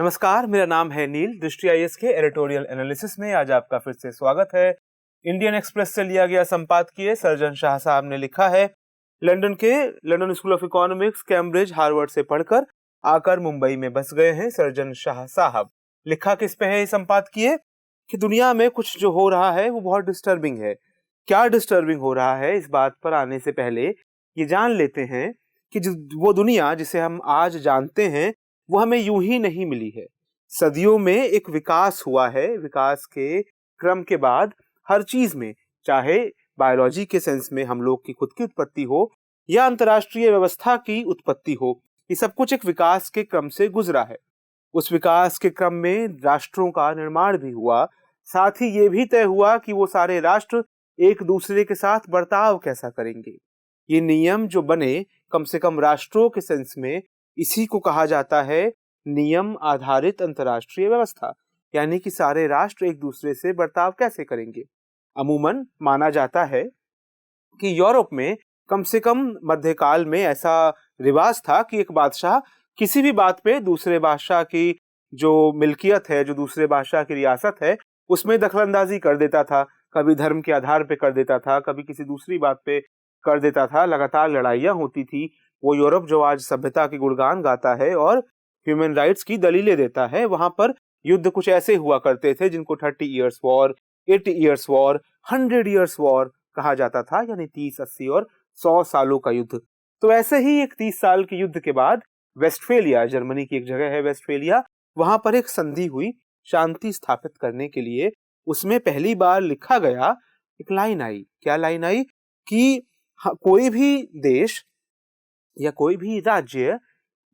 नमस्कार, मेरा नाम है नील। दृष्टि आईएएस के एडिटोरियल एनालिसिस में आज आपका फिर से स्वागत है। इंडियन एक्सप्रेस से लिया गया संपादकीय सर्जन शाह साहब ने लिखा है। London school of economics, Cambridge, Harvard से पढ़कर आकर मुंबई में बस गए हैं सर्जन शाह साहब। लिखा किस पे है ये संपादकीय कि दुनिया में कुछ जो हो रहा है वो बहुत डिस्टर्बिंग है। क्या डिस्टर्बिंग हो रहा है, इस बात पर आने से पहले ये जान लेते हैं कि वो दुनिया जिसे हम आज जानते हैं वो हमें यूं ही नहीं मिली है। सदियों में एक विकास हुआ है। विकास के क्रम के बाद हर चीज में, चाहे बायोलॉजी के सेंस में हम लोग की खुद की उत्पत्ति हो या अंतर्राष्ट्रीय व्यवस्था की उत्पत्ति हो, ये सब कुछ एक विकास के क्रम से गुजरा है। उस विकास के क्रम में राष्ट्रों का निर्माण भी हुआ। साथ ही ये भी तय हुआ कि वो सारे राष्ट्र एक दूसरे के साथ बर्ताव कैसा करेंगे। ये नियम जो बने, कम से कम राष्ट्रों के सेंस में, इसी को कहा जाता है नियम आधारित अंतर्राष्ट्रीय व्यवस्था। यानी कि सारे राष्ट्र एक दूसरे से बर्ताव कैसे करेंगे। अमूमन माना जाता है कि यूरोप में कम से कम मध्यकाल में ऐसा रिवाज था कि एक बादशाह किसी भी बात पे दूसरे बादशाह की जो मिल्कियत है, जो दूसरे बादशाह की रियासत है, उसमें दखलंदाजी कर देता था। कभी धर्म के आधार पे कर देता था, कभी किसी दूसरी बात पे कर देता था। लगातार लड़ाइयां होती थी। वो यूरोप जो आज सभ्यता के गुणगान गाता है और ह्यूमन राइट्स की दलीलें देता है, वहां पर युद्ध कुछ ऐसे हुआ करते थे जिनको 30 years war, 80 years war, 100 years war कहा जाता था। यानी 30, 80 और 100 सालों का युद्ध। तो ऐसे ही एक 30 साल के युद्ध के बाद वेस्टफेलिया, जर्मनी की एक जगह है वेस्टफेलिया, वहां पर एक संधि हुई शांति स्थापित करने के लिए। उसमें पहली बार लिखा गया, एक लाइन आई। क्या लाइन आई कि कोई भी देश या कोई भी राज्य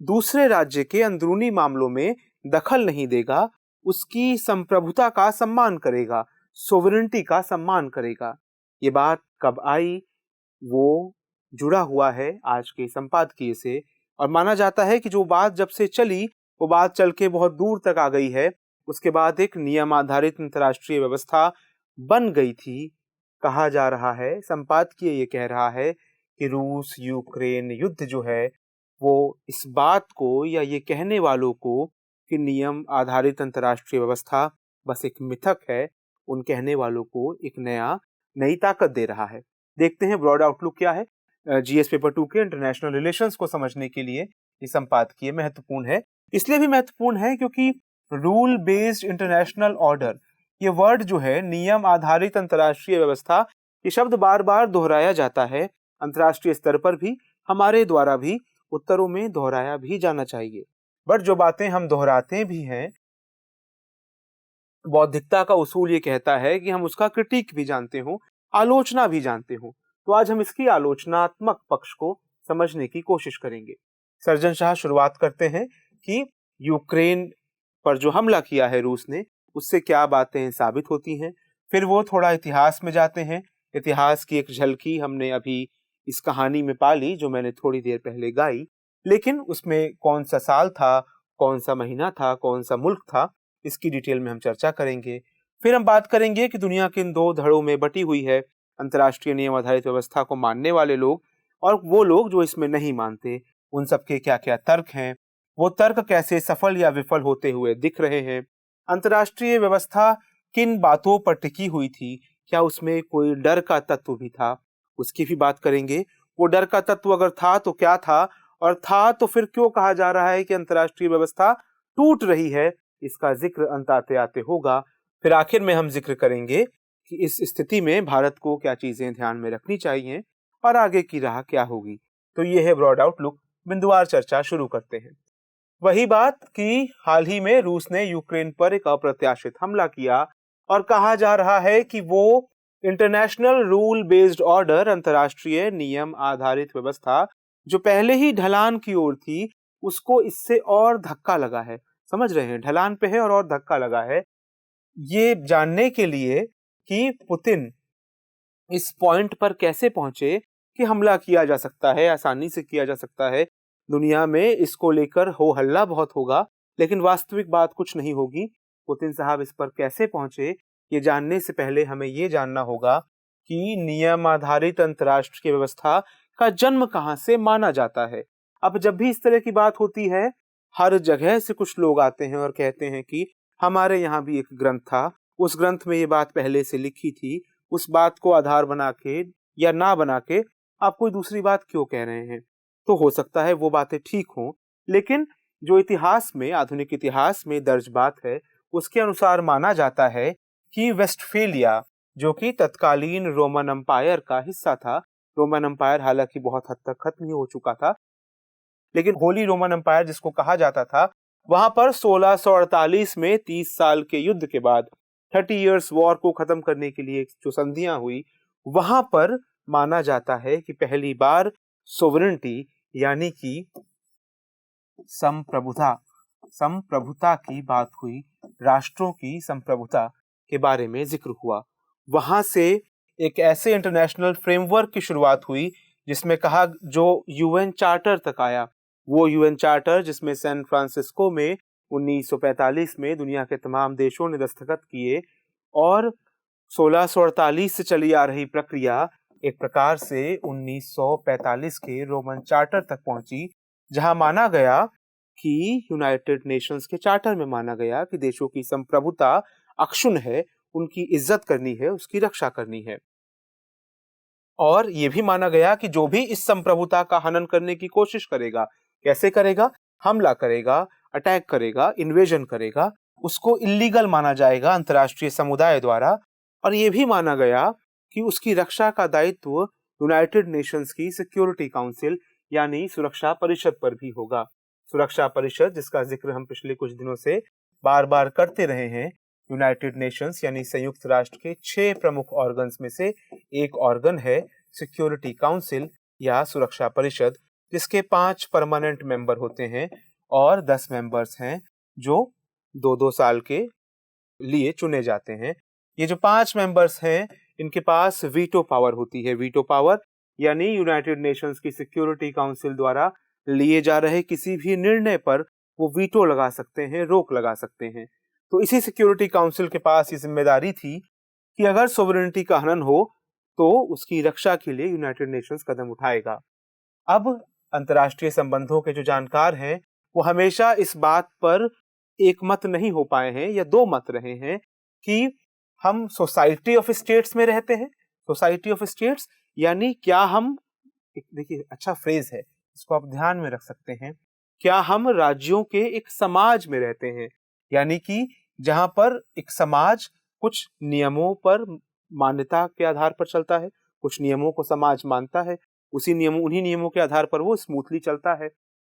दूसरे राज्य के अंदरूनी मामलों में दखल नहीं देगा, उसकी संप्रभुता का सम्मान करेगा, सोवरेनिटी का सम्मान करेगा। ये बात कब आई, वो जुड़ा हुआ है आज के संपादकीय से। और माना जाता है कि जो बात जब से चली वो बात चल के बहुत दूर तक आ गई है। उसके बाद एक नियम आधारित अंतर्राष्ट्रीय व्यवस्था बन गई थी। कहा जा रहा है, संपादकीय ये कह रहा है कि रूस यूक्रेन युद्ध जो है वो इस बात को, या ये कहने वालों को कि नियम आधारित अंतर्राष्ट्रीय व्यवस्था बस एक मिथक है, उन कहने वालों को एक नई ताकत दे रहा है। देखते हैं ब्रॉड आउटलुक क्या है। जीएस पेपर 2 के इंटरनेशनल रिलेशंस को समझने के लिए ये संपादकीय महत्वपूर्ण है। इसलिए भी महत्वपूर्ण है क्योंकि रूल बेस्ड इंटरनेशनल ऑर्डर, ये वर्ड जो है, नियम आधारित अंतर्राष्ट्रीय व्यवस्था, ये शब्द बार बार दोहराया जाता है। अंतर्राष्ट्रीय स्तर पर भी, हमारे द्वारा भी उत्तरों में दोहराया भी जाना चाहिए। बट जो बातें हम दोहराते भी हैं, बौद्धिकता का उसूल ये कहता है कि हम उसका क्रिटिक भी जानते हो, आलोचना भी जानते हो। तो आज हम इसकी आलोचनात्मक पक्ष को समझने की कोशिश करेंगे। सर्जन शाह शुरुआत करते हैं कि यूक्रेन पर जो हमला किया है रूस ने, उससे क्या बातें साबित होती हैं। फिर वो थोड़ा इतिहास में जाते हैं। इतिहास की एक झलकी हमने अभी इस कहानी में पा ली जो मैंने थोड़ी देर पहले गाई, लेकिन उसमें कौन सा साल था, कौन सा महीना था, कौन सा मुल्क था, इसकी डिटेल में हम चर्चा करेंगे। फिर हम बात करेंगे कि दुनिया किन दो धड़ों में बटी हुई है, अंतर्राष्ट्रीय नियम आधारित व्यवस्था को मानने वाले लोग और वो लोग जो इसमें नहीं मानते, उन सबके क्या क्या तर्क हैं, वो तर्क कैसे सफल या विफल होते हुए दिख रहे हैं। अंतर्राष्ट्रीय व्यवस्था किन बातों पर टिकी हुई थी, क्या उसमें कोई डर का तत्व भी था, उसकी भी बात करेंगे। वो डर का तत्व अगर था तो क्या था, और था तो फिर क्यों कहा जा रहा है कि अंतर्राष्ट्रीय व्यवस्था टूट रही है, इसका जिक्र अंत आते आते होगा। फिर आखिर में हम जिक्र करेंगे कि इस स्थिति में भारत को क्या चीजें ध्यान में रखनी चाहिए और आगे की राह क्या होगी। तो ये है ब्रॉड आउटलुक। बिंदुवार चर्चा शुरू करते हैं। वही बात कि हाल ही में रूस ने यूक्रेन पर एक अप्रत्याशित हमला किया और कहा जा रहा है कि वो इंटरनेशनल रूल बेस्ड ऑर्डर, अंतर्राष्ट्रीय नियम आधारित व्यवस्था, जो पहले ही ढलान की ओर थी, उसको इससे और धक्का लगा है। समझ रहे हैं, ढलान पे है और धक्का लगा है। ये जानने के लिए कि पुतिन इस पॉइंट पर कैसे पहुंचे कि हमला किया जा सकता है, आसानी से किया जा सकता है, दुनिया में इसको लेकर हो हल्ला बहुत होगा, लेकिन वास्तविक बात कुछ नहीं होगी। पुतिन साहब इस पर कैसे पहुंचे, ये जानने से पहले हमें ये जानना होगा कि नियम आधारित अंतर्राष्ट्रीय व्यवस्था का जन्म कहां से माना जाता है। अब जब भी इस तरह की बात होती है, हर जगह से कुछ लोग आते हैं और कहते हैं कि हमारे यहाँ भी एक ग्रंथ था, उस ग्रंथ में ये बात पहले से लिखी थी, उस बात को आधार बना के या ना बना के आप कोई दूसरी बात क्यों कह रहे हैं। तो हो सकता है वो बातें ठीक हों, लेकिन जो इतिहास में, आधुनिक इतिहास में दर्ज बात है, उसके अनुसार माना जाता है कि वेस्टफेलिया, जो कि तत्कालीन रोमन अंपायर का हिस्सा था, रोमन अंपायर हालांकि बहुत हद तक खत्म ही हो चुका था, लेकिन होली रोमन अंपायर जिसको कहा जाता था, वहां पर 1648 में 30 साल के युद्ध के बाद 30 इयर्स वॉर को खत्म करने के लिए जो संधियां हुई, वहां पर माना जाता है कि पहली बार सोवरेनिटी यानी कि संप्रभुता की बात हुई, राष्ट्रों की संप्रभुता के बारे में जिक्र हुआ। वहां से एक ऐसे इंटरनेशनल फ्रेमवर्क की शुरुआत हुई जिसमें कहा, जो यूएन चार्टर तक आया, वो यूएन चार्टर जिसमें सैन फ्रांसिस्को में 1945 में दुनिया के तमाम देशों ने दस्तखत किए, और 1648 से चली आ रही प्रक्रिया एक प्रकार से 1945 के रोमन चार्टर तक पहुंची, जहां माना गया कि यूनाइटेड नेशंस के चार्टर में माना गया कि देशों की संप्रभुता अक्षुण्ण है, उनकी इज्जत करनी है, उसकी रक्षा करनी है। और यह भी माना गया कि जो भी इस संप्रभुता का हनन करने की कोशिश करेगा, कैसे करेगा, हमला करेगा, अटैक करेगा, इन्वेजन करेगा, उसको इल्लीगल माना जाएगा अंतर्राष्ट्रीय समुदाय द्वारा। और यह भी माना गया कि उसकी रक्षा का दायित्व यूनाइटेड नेशंस की सिक्योरिटी काउंसिल यानी सुरक्षा परिषद पर भी होगा। सुरक्षा परिषद जिसका जिक्र हम पिछले कुछ दिनों से बार बार करते रहे हैं, यूनाइटेड नेशंस यानी संयुक्त राष्ट्र के 6 प्रमुख ऑर्गन्स में से एक ऑर्गन है सिक्योरिटी काउंसिल या सुरक्षा परिषद, जिसके 5 परमानेंट मेंबर होते हैं और 10 मेंबर्स हैं जो 2-2 साल के लिए चुने जाते हैं। ये जो 5 मेंबर्स हैं, इनके पास वीटो पावर होती है। वीटो पावर यानी यूनाइटेड नेशंस की सिक्योरिटी काउंसिल द्वारा लिए जा रहे किसी भी निर्णय पर वो वीटो लगा सकते हैं, रोक लगा सकते हैं। तो इसी सिक्योरिटी काउंसिल के पास ये जिम्मेदारी थी कि अगर सोवरेनिटी का हनन हो तो उसकी रक्षा के लिए यूनाइटेड नेशंस कदम उठाएगा। अब अंतर्राष्ट्रीय संबंधों के जो जानकार हैं, वो हमेशा इस बात पर एक मत नहीं हो पाए हैं या 2 मत रहे हैं कि हम सोसाइटी ऑफ स्टेट्स में रहते हैं। सोसाइटी ऑफ स्टेट्स यानी क्या हम, देखिए अच्छा फ्रेज है, इसको आप ध्यान में रख सकते हैं, क्या हम राज्यों के एक समाज में रहते हैं, यानी कि जहां पर एक समाज कुछ नियमों पर मान्यता के आधार पर चलता है, कुछ नियमों को समाज मानता है, उन्हीं नियमों के आधार पर वो स्मूथली चलता है।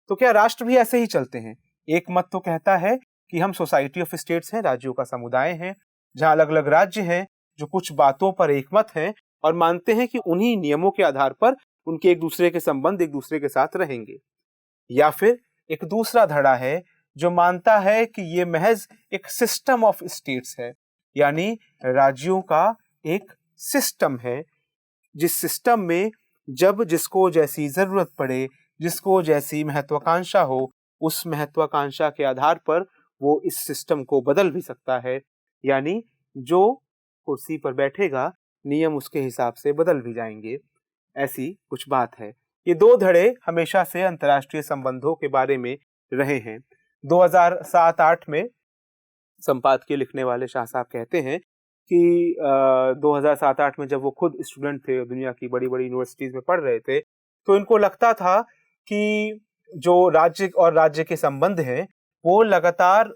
तो क्या राष्ट्र भी ऐसे ही चलते हैं? एक मत तो कहता है कि हम सोसाइटी ऑफ स्टेट्स हैं, राज्यों का समुदाय है, जहां अलग अलग राज्य हैं जो कुछ बातों पर एकमत हैं और मानते हैं कि उन्हीं नियमों के आधार पर उनके एक दूसरे के संबंध एक दूसरे के साथ रहेंगे। या फिर एक दूसरा धड़ा है जो मानता है कि ये महज एक सिस्टम ऑफ स्टेट्स है, यानी राज्यों का एक सिस्टम है, जिस सिस्टम में जब जिसको जैसी जरूरत पड़े, जिसको जैसी महत्वाकांक्षा हो, उस महत्वाकांक्षा के आधार पर वो इस सिस्टम को बदल भी सकता है। यानी जो कुर्सी पर बैठेगा, नियम उसके हिसाब से बदल भी जाएंगे। ऐसी कुछ बात है। ये 2 धड़े हमेशा से अंतर्राष्ट्रीय संबंधों के बारे में रहे हैं। 2007-8 में संपादकीय लिखने वाले शाह साहब कहते हैं कि 2007-8 में जब वो खुद स्टूडेंट थे, दुनिया की बड़ी बड़ी यूनिवर्सिटीज में पढ़ रहे थे, तो इनको लगता था कि जो राज्य और राज्य के संबंध हैं वो लगातार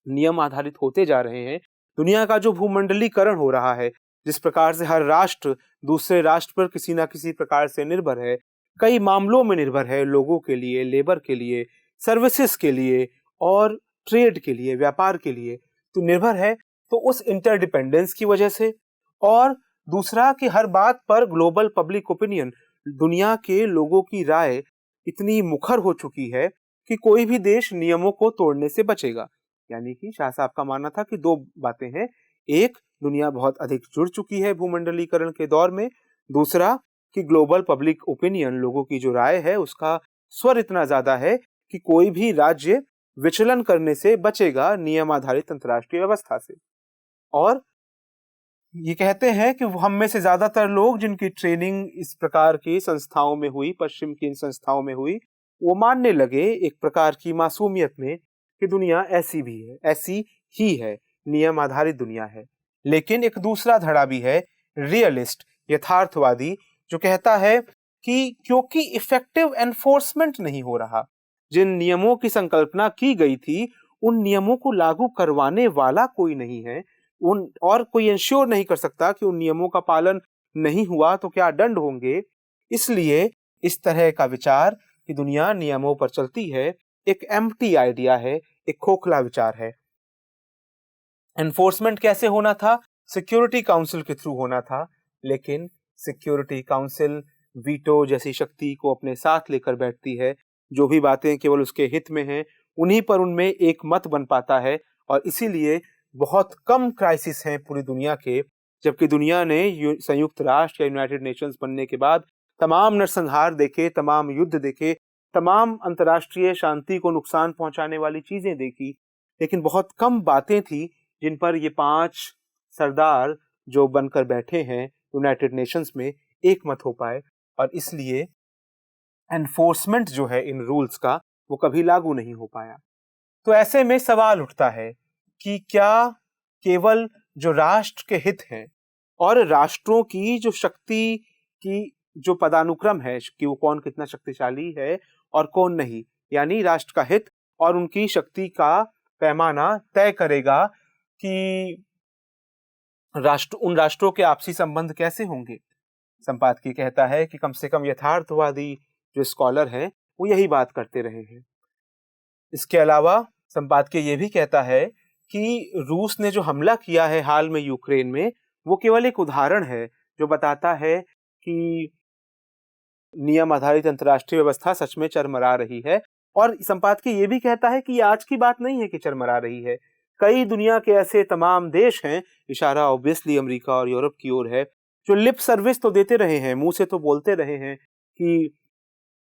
नियम आधारित होते जा रहे हैं। दुनिया का जो भूमंडलीकरण हो रहा है, जिस प्रकार से हर राष्ट्र दूसरे राष्ट्र पर किसी ना किसी प्रकार से निर्भर है, कई मामलों में निर्भर है, लोगों के लिए, लेबर के लिए, सर्विसेज के लिए और ट्रेड के लिए, व्यापार के लिए तो निर्भर है। तो उस इंटरडिपेंडेंस की वजह से, और दूसरा कि हर बात पर ग्लोबल पब्लिक ओपिनियन, दुनिया के लोगों की राय इतनी मुखर हो चुकी है कि कोई भी देश नियमों को तोड़ने से बचेगा। यानी कि शाह साहब का मानना था कि 2 बातें हैं, एक दुनिया बहुत अधिक जुड़ चुकी है भूमंडलीकरण के दौर में, दूसरा कि ग्लोबल पब्लिक ओपिनियन, लोगों की जो राय है उसका स्वर इतना ज्यादा है कि कोई भी राज्य विचलन करने से बचेगा नियम आधारित अंतर्राष्ट्रीय व्यवस्था से। और ये कहते हैं कि हम में से ज्यादातर लोग जिनकी ट्रेनिंग इस प्रकार की संस्थाओं में हुई, पश्चिम की इन संस्थाओं में हुई, वो मानने लगे एक प्रकार की मासूमियत में कि दुनिया ऐसी भी है, ऐसी ही है, नियम आधारित दुनिया है। लेकिन एक दूसरा धड़ा भी है, रियलिस्ट, यथार्थवादी, जो कहता है कि क्योंकि इफेक्टिव एनफोर्समेंट नहीं हो रहा, जिन नियमों की संकल्पना की गई थी उन नियमों को लागू करवाने वाला कोई नहीं है, उन और कोई इंश्योर नहीं कर सकता कि उन नियमों का पालन नहीं हुआ तो क्या दंड होंगे। इसलिए इस तरह का विचार कि दुनिया नियमों पर चलती है एक एम्प्टी आइडिया है, एक खोखला विचार है। एनफोर्समेंट कैसे होना था? सिक्योरिटी काउंसिल के थ्रू होना था, लेकिन सिक्योरिटी काउंसिल वीटो जैसी शक्ति को अपने साथ लेकर बैठती है। जो भी बातें केवल उसके हित में हैं उन्हीं पर उनमें एक मत बन पाता है, और इसीलिए बहुत कम क्राइसिस हैं पूरी दुनिया के। जबकि दुनिया ने संयुक्त राष्ट्र या यूनाइटेड नेशंस बनने के बाद तमाम नरसंहार देखे, तमाम युद्ध देखे, तमाम अंतर्राष्ट्रीय शांति को नुकसान पहुंचाने वाली चीजें देखी, लेकिन बहुत कम बातें थी जिन पर ये 5 सरदार जो बनकर बैठे हैं यूनाइटेड नेशंस में एक मत हो पाए। और इसलिए एनफोर्समेंट जो है इन रूल्स का वो कभी लागू नहीं हो पाया। तो ऐसे में सवाल उठता है कि क्या केवल जो राष्ट्र के हित हैं और राष्ट्रों की जो शक्ति की जो पदानुक्रम है कि वो कौन कितना शक्तिशाली है और कौन नहीं, यानी राष्ट्र का हित और उनकी शक्ति का पैमाना तय करेगा कि उन राष्ट्रों के आपसी संबंध कैसे होंगे। संपादकीय कहता है कि कम से कम यथार्थवादी जो स्कॉलर हैं वो यही बात करते रहे हैं। इसके अलावा संपादकीय ये भी कहता है कि रूस ने जो हमला किया है हाल में यूक्रेन में, वो केवल एक उदाहरण है जो बताता है कि नियम आधारित अंतर्राष्ट्रीय व्यवस्था सच में चरमरा रही है। और संपादकीय ये भी कहता है कि ये आज की बात नहीं है कि चरमरा रही है। कई दुनिया के ऐसे तमाम देश हैं, इशारा ऑब्वियसली अमेरिका और यूरोप की ओर है, जो लिप सर्विस तो देते रहे हैं, मुंह से तो बोलते रहे हैं कि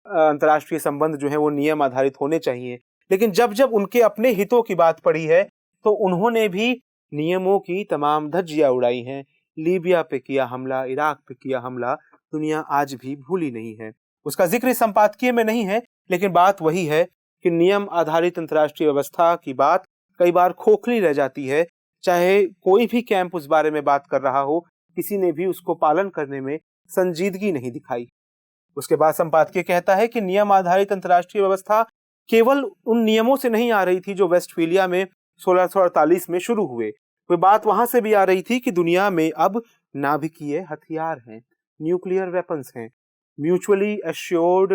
अंतर्राष्ट्रीय संबंध जो है वो नियम आधारित होने चाहिए, लेकिन जब जब उनके अपने हितों की बात पड़ी है तो उन्होंने भी नियमों की तमाम धज्जियां उड़ाई हैं। लीबिया पे किया हमला, इराक पे किया हमला, दुनिया आज भी भूली नहीं है। उसका जिक्र संपादकीय में नहीं है, लेकिन बात वही है कि नियम आधारित अंतर्राष्ट्रीय व्यवस्था की बात कई बार खोखली रह जाती है। चाहे कोई भी कैंप उस बारे में बात कर रहा हो, किसी ने भी उसको पालन करने में संजीदगी नहीं दिखाई। उसके बाद संपादकीय कहता है कि नियम आधारित अंतर्राष्ट्रीय व्यवस्था केवल उन नियमों से नहीं आ रही थी जो वेस्टफेलिया में 1648 में शुरू हुए। वो बात वहां से भी आ रही थी कि दुनिया में अब नाभिकीय हथियार हैं, न्यूक्लियर वेपन्स हैं, म्यूचुअली एश्योर्ड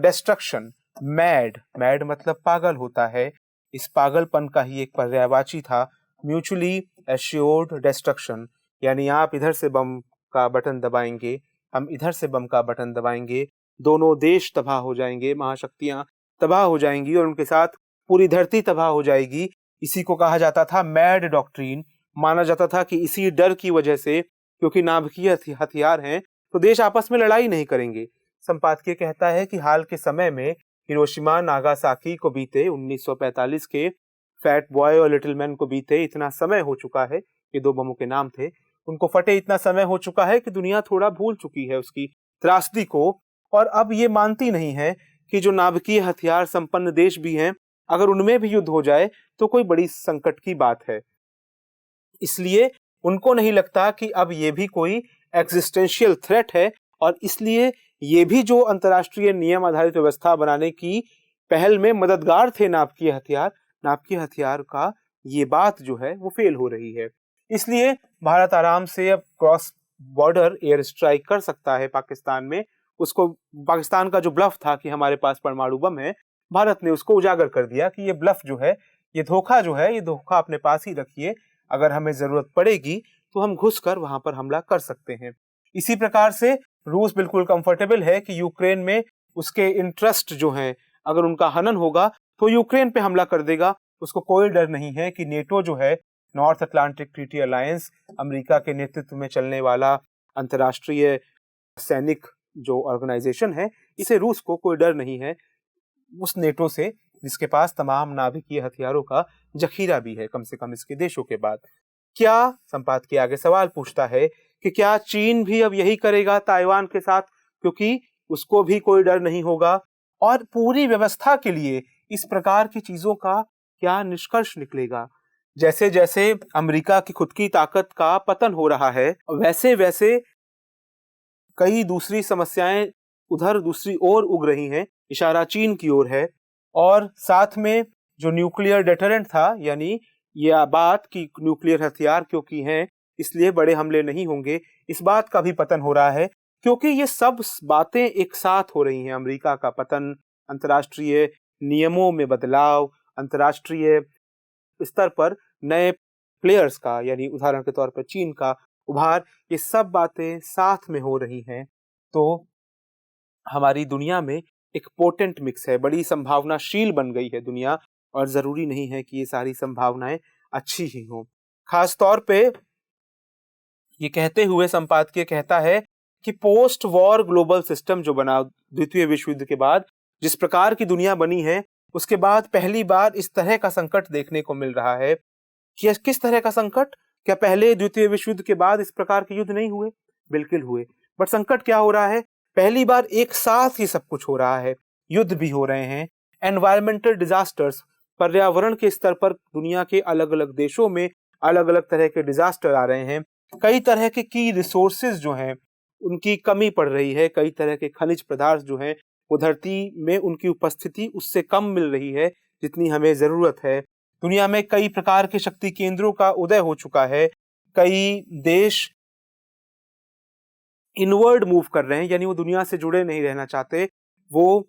डिस्ट्रक्शन, मैड मतलब पागल होता है, इस पागलपन का ही एक पर्यायवाची था म्यूचुअली एश्योर्ड डिस्ट्रक्शन, यानी आप इधर से बम का बटन दबाएंगे, हम इधर से बम का बटन दबाएंगे, दोनों देश तबाह हो जाएंगे, महाशक्तियां तबाह हो जाएंगी और उनके साथ पूरी धरती तबाह हो जाएगी। इसी को कहा जाता था मैड डॉक्ट्रिन। माना जाता था कि इसी डर की वजह से, क्योंकि नाभिकीय हथियार हैं, तो देश आपस में लड़ाई नहीं करेंगे। संपादकीय कहता है कि हाल के समय में हिरोशिमा नागासाकी को बीते 1945 के, फैट बॉय और लिटिल मैन को बीते इतना समय हो चुका है, ये 2 बमों के नाम थे, उनको फटे इतना समय हो चुका है कि दुनिया थोड़ा भूल चुकी है उसकी त्रासदी को, और अब ये मानती नहीं है कि जो नाभिकीय हथियार संपन्न देश भी हैं, अगर उनमें भी युद्ध हो जाए तो कोई बड़ी संकट की बात है। इसलिए उनको नहीं लगता कि अब ये भी कोई एग्जिस्टेंशियल थ्रेट है, और इसलिए ये भी जो अंतर्राष्ट्रीय नियम आधारित व्यवस्था बनाने की पहल में मददगार थे नाभिकीय हथियार का ये बात जो है वो फेल हो रही है। इसलिए भारत आराम से अब क्रॉस बॉर्डर एयर स्ट्राइक कर सकता है पाकिस्तान में। उसको, पाकिस्तान का जो ब्लफ था कि हमारे पास परमाणु बम है, भारत ने उसको उजागर कर दिया कि ये ब्लफ जो है, ये धोखा जो है, ये धोखा अपने पास ही रखिए, अगर हमें जरूरत पड़ेगी तो हम घुसकर वहां पर हमला कर सकते हैं। इसी प्रकार से रूस बिल्कुल कंफर्टेबल है कि यूक्रेन में उसके इंटरेस्ट जो हैं, अगर उनका हनन होगा तो यूक्रेन पे हमला कर देगा। उसको कोई डर नहीं है कि नेटो जो है, north Atlantic treaty alliance, America के नेतृत्व में चलने वाला अंतर्राष्ट्रीय सैनिक जो ऑर्गेनाइजेशन है, इसे रूस को कोई डर नहीं है उस नेटो से, जिसके पास तमाम नाभिकीय हथियारों का जखीरा भी है, कम से कम इसके देशों के बाद। क्या, संपादकीय आगे सवाल पूछता है कि क्या चीन भी अब यही करेगा ताइवान के साथ, क्योंकि उसको भी कोई डर नहीं होगा और पूरी व्यवस्था के लिए इस प्रकार की चीजों का क्या निष्कर्ष निकलेगा। जैसे जैसे अमेरिका की खुद की ताकत का पतन हो रहा है, वैसे वैसे कई दूसरी समस्याएं उधर दूसरी ओर उग रही हैं। इशारा चीन की ओर है, और साथ में जो न्यूक्लियर डेटरेंट था, यानी यह बात कि न्यूक्लियर हथियार क्योंकि हैं इसलिए बड़े हमले नहीं होंगे, इस बात का भी पतन हो रहा है। क्योंकि ये सब बातें एक साथ हो रही हैं। अमेरिका का पतन, अंतर्राष्ट्रीय नियमों में बदलाव, अंतर्राष्ट्रीय स्तर पर नए प्लेयर्स का, यानी उदाहरण के तौर पर चीन का उभार, ये सब बातें साथ में हो रही हैं। तो हमारी दुनिया में एक पोटेंट मिक्स है, बड़ी संभावनाशील बन गई है दुनिया, और जरूरी नहीं है कि ये सारी संभावनाएं अच्छी ही हों। खास तौर पे ये कहते हुए संपादकीय कहता है कि पोस्ट वॉर ग्लोबल सिस्टम जो बना द्वितीय विश्व युद्ध के बाद, जिस प्रकार की दुनिया बनी है, उसके बाद पहली बार इस तरह का संकट देखने को मिल रहा है। कि किस तरह का संकट? क्या पहले द्वितीय विश्व युद्ध के बाद इस प्रकार के युद्ध नहीं हुए? बिल्कुल हुए। बट संकट क्या हो रहा है? पहली बार एक साथ ही सब कुछ हो रहा है। युद्ध भी हो रहे हैं, एनवायरमेंटल डिजास्टर्स, पर्यावरण के स्तर पर दुनिया के अलग अलग देशों में अलग अलग तरह के डिजास्टर आ रहे हैं। कई तरह के की रिसोर्सेज जो हैं उनकी कमी पड़ रही है। कई तरह के खनिज पदार्थ जो हैं वो धरती में उनकी उपस्थिति उससे कम मिल रही है जितनी हमें जरूरत है। दुनिया में कई प्रकार के शक्ति केंद्रों का उदय हो चुका है। कई देश इनवर्ड मूव कर रहे हैं, यानी वो दुनिया से जुड़े नहीं रहना चाहते। वो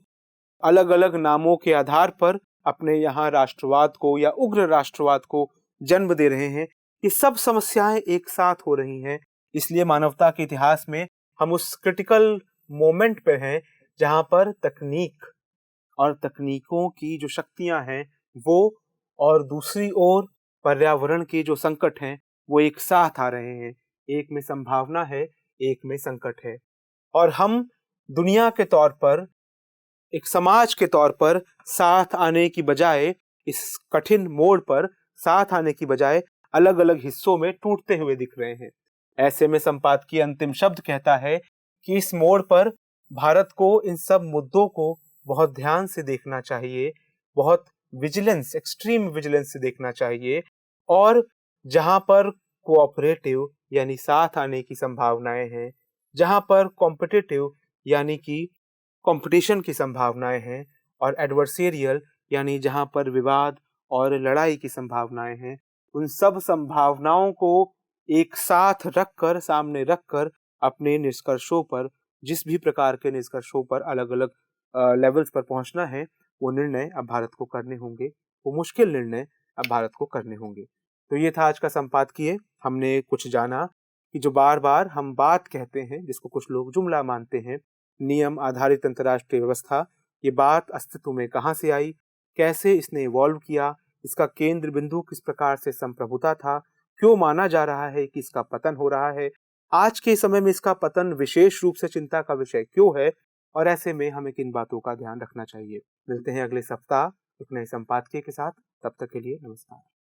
अलग अलग नामों के आधार पर अपने यहाँ राष्ट्रवाद को या उग्र राष्ट्रवाद को जन्म दे रहे हैं। ये सब समस्याएं एक साथ हो रही हैं। इसलिए मानवता के इतिहास में हम उस क्रिटिकल मोमेंट पे हैं जहां पर तकनीक और तकनीकों की जो शक्तियां हैं वो, और दूसरी ओर पर्यावरण के जो संकट हैं वो एक साथ आ रहे हैं। एक में संभावना है, एक में संकट है। और हम दुनिया के तौर पर, एक समाज के तौर पर साथ आने की बजाय, इस कठिन मोड़ पर साथ आने की बजाय अलग अलग हिस्सों में टूटते हुए दिख रहे हैं। ऐसे में संपादकीय अंतिम शब्द कहता है कि इस मोड़ पर भारत को इन सब मुद्दों को बहुत ध्यान से देखना चाहिए, बहुत विजिलेंस, एक्सट्रीम विजिलेंस से देखना चाहिए। और जहां पर कोऑपरेटिव यानी साथ आने की संभावनाएं हैं, जहां पर कॉम्पिटिटिव यानी कि कंपटीशन की संभावनाएं हैं, और एडवर्सेरियल यानी जहां पर विवाद और लड़ाई की संभावनाएं हैं, उन सब संभावनाओं को एक साथ रखकर, सामने रखकर अपने निष्कर्षों पर, जिस भी प्रकार के निष्कर्षों पर अलग अलग लेवल्स पर पहुंचना है, वो निर्णय अब भारत को करने होंगे। वो मुश्किल निर्णय अब भारत को करने होंगे। तो ये था आज का संपादकीय। हमने कुछ जाना कि जो बार बार हम बात कहते हैं, जिसको कुछ लोग जुमला मानते हैं, नियम आधारित अंतर्राष्ट्रीय व्यवस्था, ये बात अस्तित्व में कहाँ से आई, कैसे इसने इवॉल्व किया, इसका केंद्र बिंदु किस प्रकार से संप्रभुता था, क्यों माना जा रहा है कि इसका पतन हो रहा है, आज के समय में इसका पतन विशेष रूप से चिंता का विषय क्यों है, और ऐसे में हमें किन बातों का ध्यान रखना चाहिए। मिलते हैं अगले सप्ताह एक नए संपादकीय के साथ। तब तक के लिए नमस्कार।